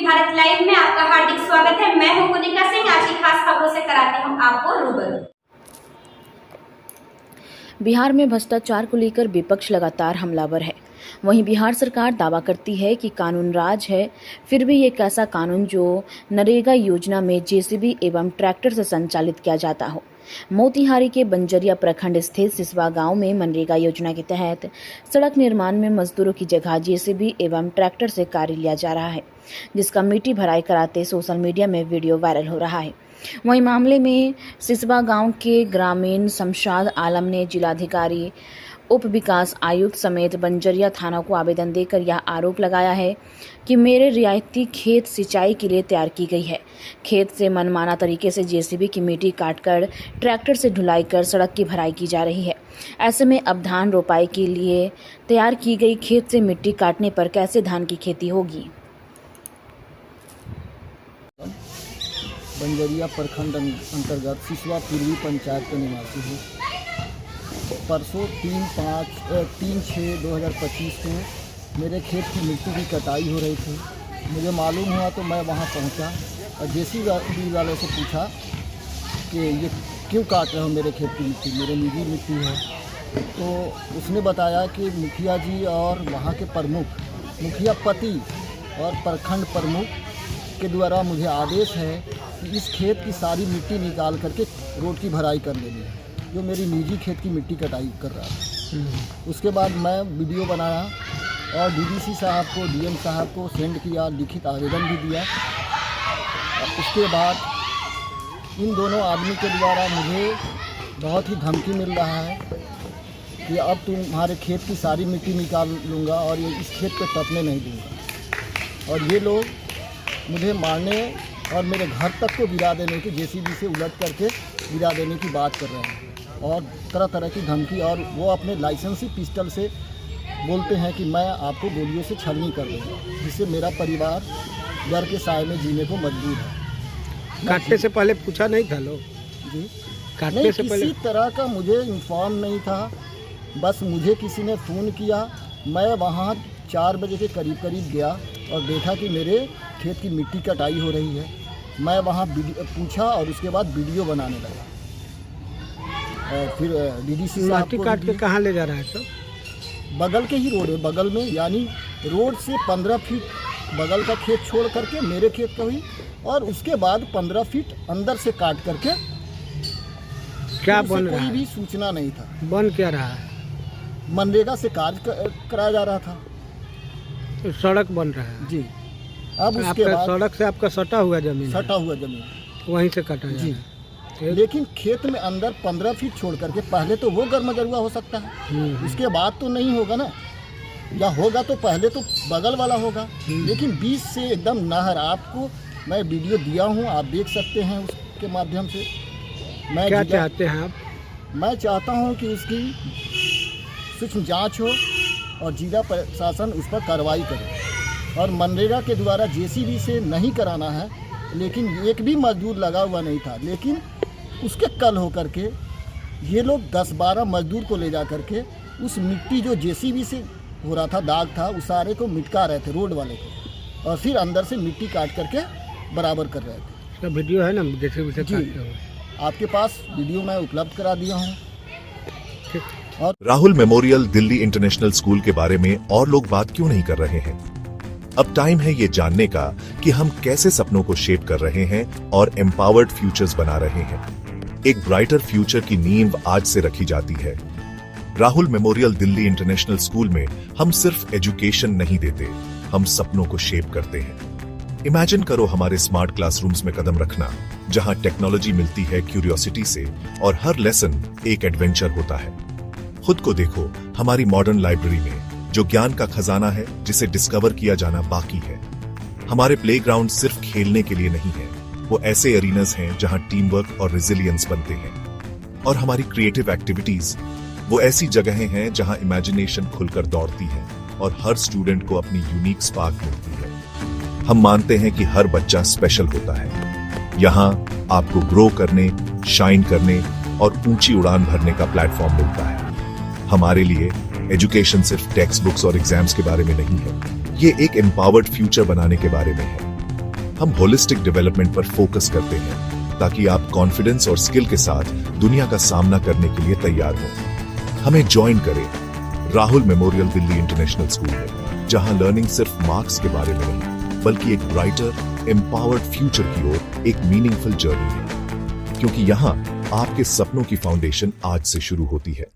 Bharat live में आपका हार्दिक स्वागत है। मैं हूं मोनिका सिंह। आज की खास खबरों से कराते हम आपको रूबरू। बिहार में भ्रष्टाचार को लेकर विपक्ष लगातार हमलावर है। वहीं बिहार सरकार दावा करती है कि कानून राज है, फिर भी एक ऐसा कानून जो नरेगा योजना में जेसीबी एवं ट्रैक्टर से संचालित किया जाता हो। मोतिहारी के बंजरिया प्रखंड स्थित सिसवा गांव में मनरेगा योजना के तहत सड़क निर्माण में मजदूरों की जगह जेसीबी एवं ट्रैक्टर से कार्य लिया जा रहा है, जिसका मिट्टी भराई कराते सोशल मीडिया में वीडियो वायरल हो रहा है। वहीं मामले में सिसवा गांव के ग्रामीण शमशाद आलम ने जिलाधिकारी, उप विकास आयुक्त समेत बंजरिया थाना को आवेदन देकर यह आरोप लगाया है कि मेरे रियायती खेत सिंचाई के लिए तैयार की गई है। खेत से मनमाना तरीके से जेसीबी की मिट्टी काटकर ट्रैक्टर से ढुलाई कर सड़क की भराई की जा रही है। ऐसे में अब धान रोपाई के लिए तैयार की गई खेत से मिट्टी काटने पर कैसे धान की खेती होगी। बंजरिया प्रखंड अंतर्गत सिसवा पूर्वी पंचायत का निवासी हूँ। परसों 3/6/2025 को मेरे खेत की मिट्टी की कटाई हो रही थी। मुझे मालूम हुआ तो मैं वहाँ पहुँचा और जेसीबी वाले से पूछा कि ये क्यों काट रहे हो मेरे खेत की मिट्टी, मेरे निजी मिट्टी है। तो उसने बताया कि मुखिया जी और वहाँ के प्रमुख, मुखिया पति और प्रखंड प्रमुख के द्वारा मुझे आदेश है कि इस खेत की सारी मिट्टी निकाल करके रोड की भराई कर लेनी है, जो मेरी निजी खेत की मिट्टी कटाई कर रहा है। उसके बाद मैं वीडियो बनाया और डीडीसी साहब को, डीएम साहब को सेंड किया, लिखित आवेदन भी दिया। उसके बाद इन दोनों आदमी के द्वारा मुझे बहुत ही धमकी मिल रहा है कि अब तुम्हारे खेत की सारी मिट्टी निकाल लूँगा और ये इस खेत पे टपने नहीं दूँगा। और ये लोग मुझे मारने और मेरे घर तक को गिरा देने की, जेसीबी से उलट करके गिरा देने की बात कर रहे हैं और तरह तरह की धमकी, और वो अपने लाइसेंसी पिस्टल से बोलते हैं कि मैं आपको गोलियों से छलनी कर दूँगा, जिससे मेरा परिवार डर के साए में जीने को मजबूर है। काटने से पहले पूछा नहीं था लोग जी? काटने से पहले किसी तरह का मुझे इन्फॉर्म नहीं था। बस मुझे किसी ने फ़ोन किया, मैं वहाँ 4 बजे के करीब गया और देखा कि मेरे खेत की मिट्टी कटाई हो रही है। मैं वहाँ पूछा और उसके बाद वीडियो बनाने लगा। और फिर डीडीसी साहब को काट के कहाँ ले जा रहा है सर? बगल के ही रोड है, बगल में, यानी रोड से 15 फीट बगल का खेत छोड़ करके मेरे खेत का हुई, और उसके बाद 15 फीट अंदर से काट करके। क्या बन रहा है? कोई भी सूचना नहीं था। बन क्या रहा है? मनरेगा से कार्य कराया जा रहा था। तो सड़क बन रहा है जी। अब उसके बाद सड़क से आपका सटा हुआ जमीन वहीं से कटा जी। लेकिन खेत में अंदर 15 फीट छोड़ करके, पहले तो वो गर्मजरुआ हो सकता है, उसके बाद तो नहीं होगा ना, या होगा तो पहले तो बगल वाला होगा। लेकिन बीच से एकदम नहर, आपको मैं वीडियो दिया हूँ, आप देख सकते हैं उसके माध्यम से। मैं क्या चाहते हैं आप? मैं चाहता हूँ कि उसकी सूक्ष्म जांच हो और जिला प्रशासन उस पर कार्रवाई करे। और मनरेगा के द्वारा जेसीबी से नहीं कराना है, लेकिन एक भी मजदूर लगा हुआ नहीं था। लेकिन उसके कल हो करके ये लोग 10-12 मजदूर को ले जा करके उस मिट्टी जो जेसीबी से हो रहा था, दाग था, उस सारे को मिटका रहे थे, रोड वाले को, और फिर अंदर से मिट्टी काट करके बराबर कर रहे थे। इसका वीडियो है ना जेसीबी से जी, आपके पास वीडियो मैं उपलब्ध करा दिया हूँ। और Rahul memorial Delhi international school के बारे में और लोग बात क्यों नहीं कर रहे हैं? अब टाइम है ये जानने का कि हम कैसे सपनों को शेप कर रहे हैं और एम्पावर्ड फ्यूचर्स बना रहे हैं। एक ब्राइटर फ्यूचर की नींव आज से रखी जाती है। Rahul memorial Delhi international school में हम सिर्फ एजुकेशन नहीं देते, हम सपनों को शेप करते हैं। इमेजिन करो हमारे स्मार्ट क्लासरूम्स में कदम रखना, जहां टेक्नोलॉजी मिलती है क्यूरियोसिटी से और हर लेसन एक एडवेंचर होता है। खुद को देखो हमारी मॉडर्न लाइब्रेरी में, जो ज्ञान का खजाना है जिसे डिस्कवर किया जाना बाकी है। हमारे प्लेग्राउंड सिर्फ खेलने के लिए नहीं है, वो ऐसे एरिनास हैं जहां टीम वर्क और रेजिलियंस बनते हैं। और हमारी क्रिएटिव एक्टिविटीज वो ऐसी जगहें हैं जहां इमेजिनेशन खुलकर दौड़ती है और हर स्टूडेंट को अपनी यूनिक स्पार्क मिलती है। हम मानते हैं कि हर बच्चा स्पेशल होता है। यहाँ आपको ग्रो करने, शाइन करने और ऊंची उड़ान भरने का प्लेटफॉर्म मिलता है। हमारे लिए एजुकेशन सिर्फ टेक्स्ट बुक्स और एग्जाम्स के बारे में नहीं है, ये एक एम्पावर्ड फ्यूचर बनाने के बारे में है। हम होलिस्टिक डेवलपमेंट पर फोकस करते हैं ताकि आप कॉन्फिडेंस और स्किल के साथ दुनिया का सामना करने के लिए तैयार हो। हमें ज्वाइन करें Rahul memorial Delhi international school में, जहां लर्निंग सिर्फ मार्क्स के बारे में नहीं बल्कि एक ब्राइटर एम्पावर्ड फ्यूचर की ओर एक मीनिंगफुल जर्नी है, क्योंकि यहां आपके सपनों की फाउंडेशन आज से शुरू होती है।